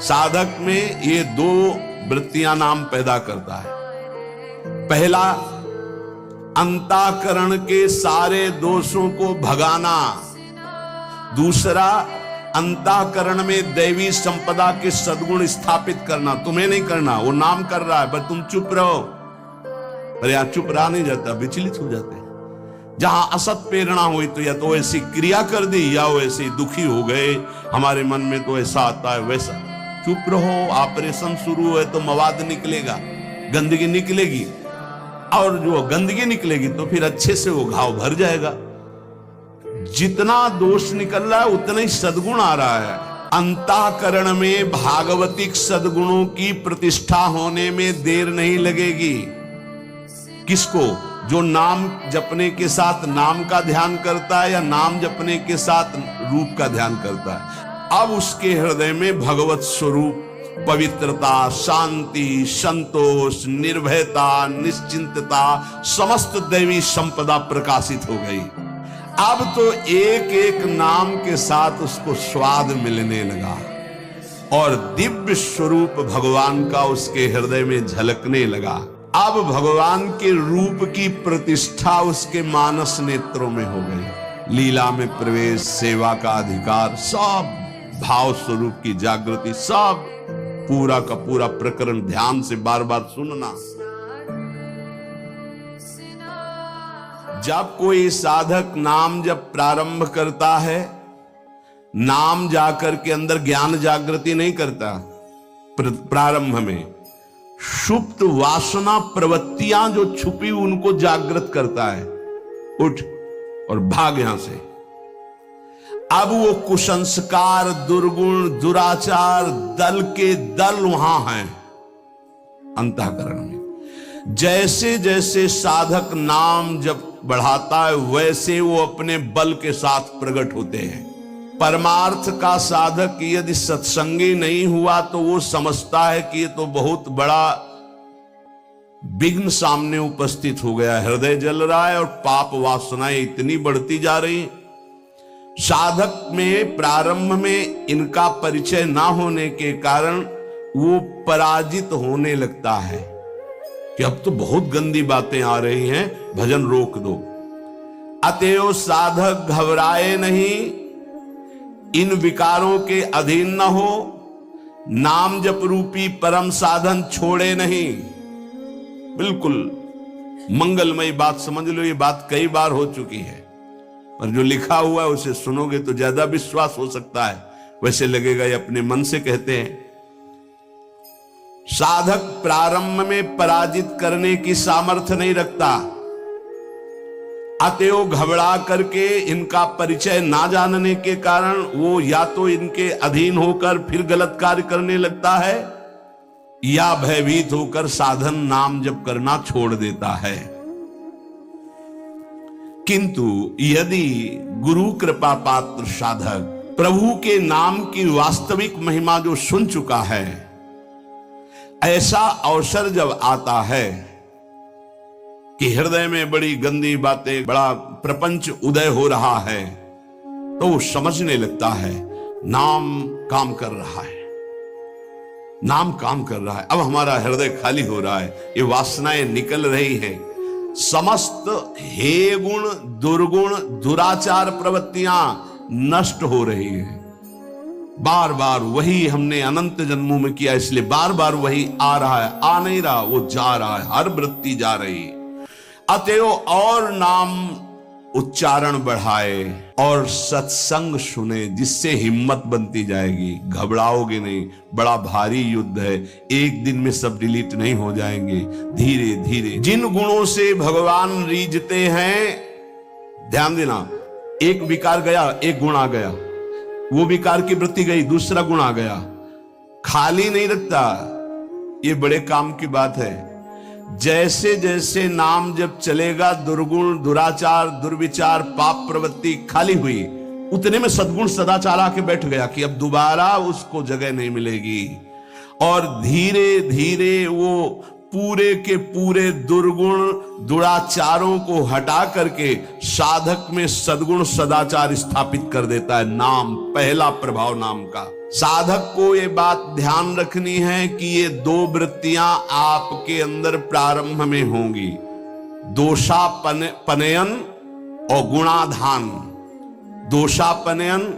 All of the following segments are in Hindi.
साधक में ये दो वृत्तियां नाम पैदा करता है। पहला, अंतःकरण के सारे दोषों को भगाना। दूसरा, अंतःकरण में दैवी संपदा के सद्गुण स्थापित करना। तुम्हें नहीं करना, वो नाम कर रहा है, पर तुम चुप रहो। पर यहां चुप रहा नहीं जाता, विचलित हो जाते हैं। जहां असत प्रेरणा हुई तो या तो ऐसी क्रिया कर दी या वो ऐसे दुखी हो गए, हमारे मन में तो ऐसा आता है वैसा। चुप रहो, ऑपरेशन शुरू है तो मवाद निकलेगा, गंदगी निकलेगी, और जो गंदगी निकलेगी तो फिर अच्छे से वो घाव भर जाएगा। जितना दोष निकल रहा है उतना ही सद्गुण आ रहा है। अंतःकरण में भागवतिक सद्गुणों की प्रतिष्ठा होने में देर नहीं लगेगी। किसको? जो नाम जपने के साथ नाम का ध्यान करता है या नाम जपने के साथ रूप का ध्यान करता है। अब उसके हृदय में भगवत स्वरूप, पवित्रता, शांति, संतोष, निर्भयता, निश्चिंतता, समस्त दैवी संपदा प्रकाशित हो गई। अब तो एक एक नाम के साथ उसको स्वाद मिलने लगा और दिव्य स्वरूप भगवान का उसके हृदय में झलकने लगा। अब भगवान के रूप की प्रतिष्ठा उसके मानस नेत्रों में हो गई। लीला में प्रवेश, सेवा का अधिकार, सब भाव स्वरूप की जागृति, सब पूरा का पूरा प्रकरण ध्यान से बार बार सुनना। जब कोई साधक नाम जब प्रारंभ करता है, नाम जाकर के अंदर ज्ञान जागृति नहीं करता। प्रारंभ में सुप्त वासना प्रवृत्तियां जो छुपी उनको जागृत करता है। उठ और भाग यहां से। अब वो कुसंस्कार, दुर्गुण, दुराचार दल के दल वहां हैं अंतःकरण में। जैसे जैसे साधक नाम जब बढ़ाता है वैसे वो अपने बल के साथ प्रकट होते हैं। परमार्थ का साधक यदि सत्संगी नहीं हुआ तो वो समझता है कि ये तो बहुत बड़ा विघ्न सामने उपस्थित हो गया, हृदय जल रहा है और पाप वासनाएं इतनी बढ़ती जा रही। साधक में प्रारंभ में इनका परिचय ना होने के कारण वो पराजित होने लगता है कि अब तो बहुत गंदी बातें आ रही हैं, भजन रोक दो। अतएव साधक घबराए नहीं, इन विकारों के अधीन न हो, नाम जप रूपी परम साधन छोड़े नहीं। बिल्कुल मंगलमयी बात समझ लो, ये बात कई बार हो चुकी है, पर जो लिखा हुआ है उसे सुनोगे तो ज्यादा विश्वास हो सकता है। वैसे लगेगा ये अपने मन से कहते हैं। साधक प्रारंभ में पराजित करने की सामर्थ्य नहीं रखता, अतएव घबरा करके इनका परिचय ना जानने के कारण वो या तो इनके अधीन होकर फिर गलत कार्य करने लगता है या भयभीत होकर साधन नाम जप करना छोड़ देता है। किंतु यदि गुरु कृपा पात्र साधक प्रभु के नाम की वास्तविक महिमा जो सुन चुका है, ऐसा अवसर जब आता है कि हृदय में बड़ी गंदी बातें, बड़ा प्रपंच उदय हो रहा है, तो वो समझने लगता है नाम काम कर रहा है, नाम काम कर रहा है। अब हमारा हृदय खाली हो रहा है, ये वासनाएं निकल रही हैं, समस्त हे गुण, दुर्गुण, दुराचार प्रवृत्तियां नष्ट हो रही हैं। बार बार वही हमने अनंत जन्मों में किया, इसलिए बार बार वही आ रहा है, आ नहीं रहा, वो जा रहा है, हर वृत्ति जा रही है। अतएव और नाम उच्चारण बढ़ाए और सत्संग सुने, जिससे हिम्मत बनती जाएगी। घबराओगे नहीं, बड़ा भारी युद्ध है, एक दिन में सब डिलीट नहीं हो जाएंगे। धीरे धीरे जिन गुणों से भगवान रीझते हैं, ध्यान देना, एक विकार गया, एक गुण आ गया, वो विकार की वृत्ति गई, दूसरा गुण आ गया, खाली नहीं रखता। ये बड़े काम की बात है। जैसे जैसे नाम जब चलेगा, दुर्गुण, दुराचार, दुर्विचार, पाप प्रवृत्ति खाली हुई, उतने में सद्गुण सदाचार आके बैठ गया कि अब दोबारा उसको जगह नहीं मिलेगी। और धीरे धीरे वो पूरे के पूरे दुर्गुण दुराचारों को हटा करके साधक में सद्गुण सदाचार स्थापित कर देता है। नाम, पहला प्रभाव नाम का। साधक को ये बात ध्यान रखनी है कि ये दो वृत्तियां आपके अंदर प्रारंभ में होंगी, दोषापनयन और गुणाधान। दोषापनयन,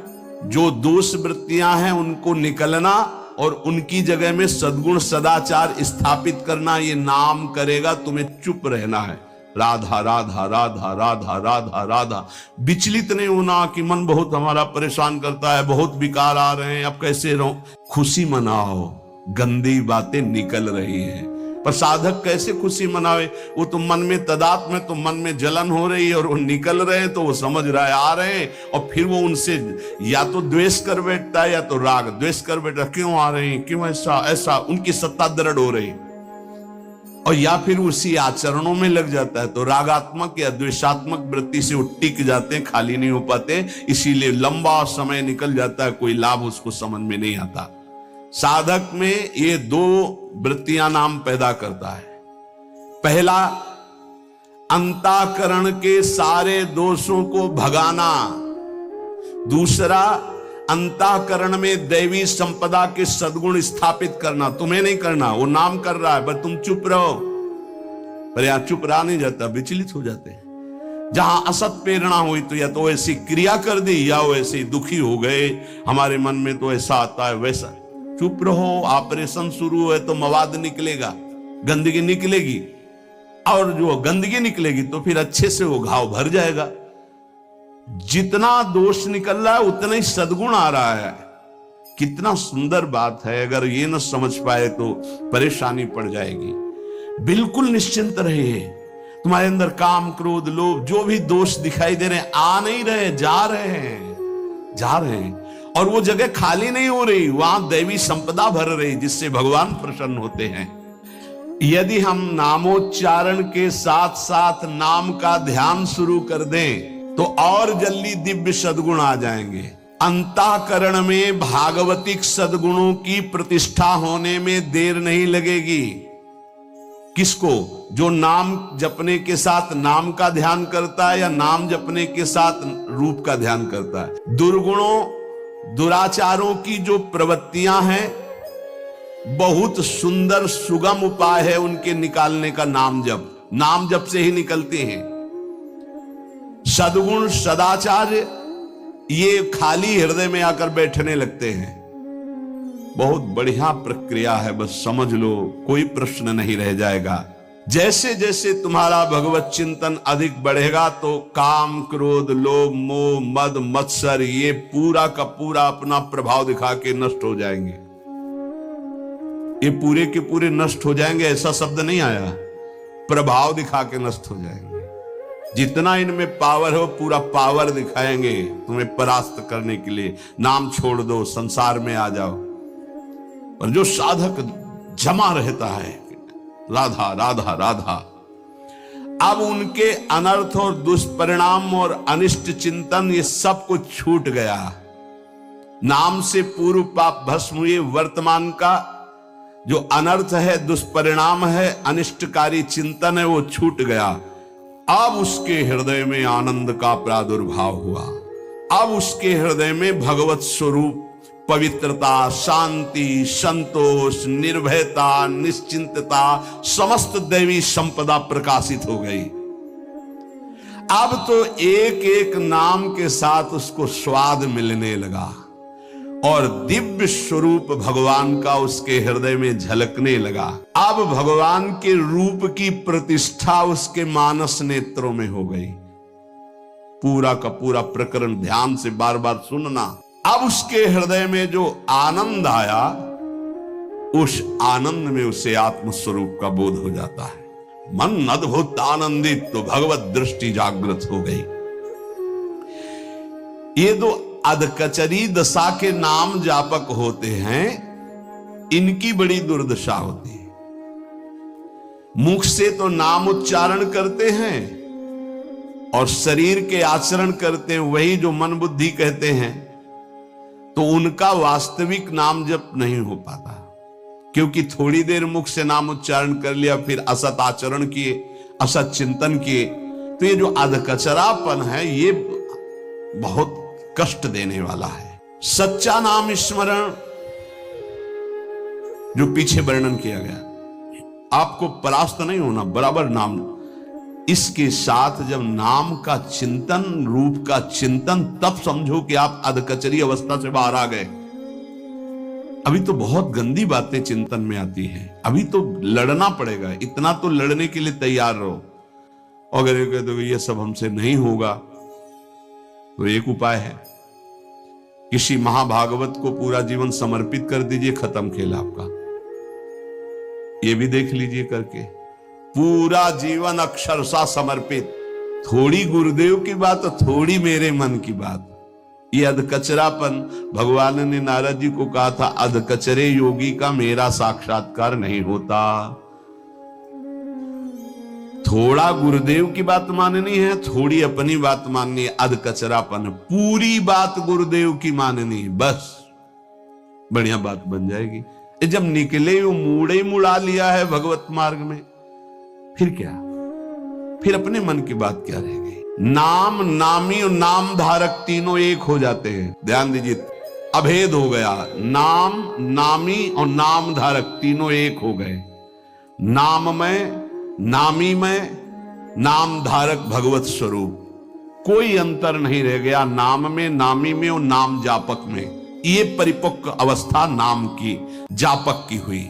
जो दोष वृत्तियां हैं उनको निकलना और उनकी जगह में सद्गुण सदाचार स्थापित करना, ये नाम करेगा। तुम्हें चुप रहना है, राधा राधा राधा राधा राधा राधा। विचलित नहीं होना कि मन बहुत हमारा परेशान करता है, बहुत विकार आ रहे हैं, अब कैसे रहूं। खुशी मनाओ, गंदी बातें निकल रही हैं। पर साधक कैसे खुशी मनावे? वो तो मन में तदात्म में, तो मन में जलन हो रही है और वो निकल रहे हैं तो वो समझ रहा है आ रहे हैं, और फिर वो उनसे या तो द्वेष कर बैठता है या तो राग। द्वेष कर बैठता, क्यों आ रहे हैं, क्यों ऐसा ऐसा, उनकी सत्ता दृढ़ हो रही, और या फिर उसी आचरणों में लग जाता है तो रागात्मक या द्वेषात्मक वृत्ति से वो टिक जाते हैं, खाली नहीं हो पाते। इसीलिए लंबा समय निकल जाता है, कोई लाभ उसको समझ में नहीं आता। साधक में ये दो वृत्तियां नाम पैदा करता है। पहला, अंतःकरण के सारे दोषों को भगाना। दूसरा, अंतःकरण में दैवी संपदा के सद्गुण स्थापित करना। तुम्हें नहीं करना, वो नाम कर रहा है, बस तुम चुप रहो। पर यहां चुप रहा नहीं जाता, विचलित हो जाते हैं। जहां असत प्रेरणा हुई तो या तो ऐसी क्रिया कर दी या वो ऐसे दुखी हो गए, हमारे मन में तो ऐसा आता है वैसा। चुप रहो, ऑपरेशन शुरू है तो मवाद निकलेगा, गंदगी निकलेगी, और जो गंदगी निकलेगी तो फिर अच्छे से वो घाव भर जाएगा। जितना दोष निकल रहा है उतना ही सद्गुण आ रहा है। कितना सुंदर बात है, अगर ये न समझ पाए तो परेशानी पड़ जाएगी। बिल्कुल निश्चिंत रहिए, तुम्हारे अंदर काम क्रोध लोभ जो भी दोष दिखाई दे रहे हैं, आ नहीं रहे, जा रहे हैं, जा रहे हैं, और वो जगह खाली नहीं हो रही, वहां दैवी संपदा भर रही, जिससे भगवान प्रसन्न होते हैं। यदि हम नामोच्चारण के साथ साथ नाम का ध्यान शुरू कर दें तो और जल्दी दिव्य सद्गुण आ जाएंगे। अंतःकरण में भागवतिक सद्गुणों की प्रतिष्ठा होने में देर नहीं लगेगी। किसको? जो नाम जपने के साथ नाम का ध्यान करता है या नाम जपने के साथ रूप का ध्यान करता है। दुर्गुणों दुराचारों की जो प्रवृत्तियां हैं, बहुत सुंदर सुगम उपाय है उनके निकालने का नाम जप। नाम जप से ही निकलते हैं। सद्गुण सदाचार ये खाली हृदय में आकर बैठने लगते हैं। बहुत बढ़िया प्रक्रिया है, बस समझ लो, कोई प्रश्न नहीं रह जाएगा। जैसे जैसे तुम्हारा भगवत चिंतन अधिक बढ़ेगा तो काम क्रोध लोभ मोह मद मत्सर ये पूरा का पूरा अपना प्रभाव दिखा के नष्ट हो जाएंगे। ये पूरे के पूरे नष्ट हो जाएंगे, ऐसा शब्द नहीं आया, प्रभाव दिखा के नष्ट हो जाएंगे। जितना इनमें पावर हो पूरा पावर दिखाएंगे तुम्हें परास्त करने के लिए। नाम छोड़ दो, संसार में आ जाओ। और जो साधक जमा रहता है, राधा राधा राधा, अब उनके अनर्थ और दुष्परिणाम और अनिष्ट चिंतन ये सब कुछ छूट गया। नाम से पूर्व पाप भस्म हुए, वर्तमान का जो अनर्थ है, दुष्परिणाम है, अनिष्टकारी चिंतन है, वो छूट गया। अब उसके हृदय में आनंद का प्रादुर्भाव हुआ। अब उसके हृदय में भगवत स्वरूप पवित्रता, शांति, संतोष, निर्भयता, निश्चिंतता, समस्त दैवी संपदा प्रकाशित हो गई। अब तो एक एक नाम के साथ उसको स्वाद मिलने लगा और दिव्य स्वरूप भगवान का उसके हृदय में झलकने लगा। अब भगवान के रूप की प्रतिष्ठा उसके मानस नेत्रों में हो गई। पूरा का पूरा प्रकरण ध्यान से बार बार सुनना। अब उसके हृदय में जो आनंद आया, उस आनंद में उसे आत्मस्वरूप का बोध हो जाता है। मन अद्भुत आनंदित, तो भगवत दृष्टि जागृत हो गई। ये दो अधकचरी दशा के नाम जापक होते हैं, इनकी बड़ी दुर्दशा होती है। मुख से तो नाम उच्चारण करते हैं और शरीर के आचरण करते हैं, वही जो मन बुद्धि कहते हैं, तो उनका वास्तविक नाम जप नहीं हो पाता। क्योंकि थोड़ी देर मुख से नाम उच्चारण कर लिया, फिर असत आचरण किए, असत चिंतन किए, तो ये जो अधकचरापन है ये बहुत कष्ट देने वाला है। सच्चा नाम स्मरण जो पीछे वर्णन किया गया, आपको परास्त नहीं होना, बराबर नाम। इसके साथ जब नाम का चिंतन, रूप का चिंतन, तब समझो कि आप अधकचरी अवस्था से बाहर आ गए। अभी तो बहुत गंदी बातें चिंतन में आती हैं, अभी तो लड़ना पड़ेगा, इतना तो लड़ने के लिए तैयार रहो। अगर ये कह दो ये सब हमसे नहीं होगा, तो एक उपाय है, किसी महाभागवत को पूरा जीवन समर्पित कर दीजिए, खत्म खेल आपका। ये भी देख लीजिए करके, पूरा जीवन अक्षरशः समर्पित, थोड़ी गुरुदेव की बात, थोड़ी मेरे मन की बात। ये अधकचरापन, भगवान ने नारद जी को कहा था, अधकचरे योगी का मेरा साक्षात्कार नहीं होता। थोड़ा गुरुदेव की बात माननी है, थोड़ी अपनी बात माननी है, अधकचरापन। पूरी बात गुरुदेव की माननी है, बस बढ़िया बात बन जाएगी। जब निकले वो मूड़े मुड़ा लिया है भगवत मार्ग में, फिर क्या, फिर अपने मन की बात क्या रह गई। नाम, नामी और नाम धारक तीनों एक हो जाते हैं, ध्यान दीजिए, अभेद हो गया। नाम, नामी और नाम धारक तीनों एक हो गए। नाम में, नामी में, नाम धारक भगवत स्वरूप, कोई अंतर नहीं रह गया नाम में, नामी में और नाम जापक में। ये परिपक्व अवस्था नाम की, जापक की हुई।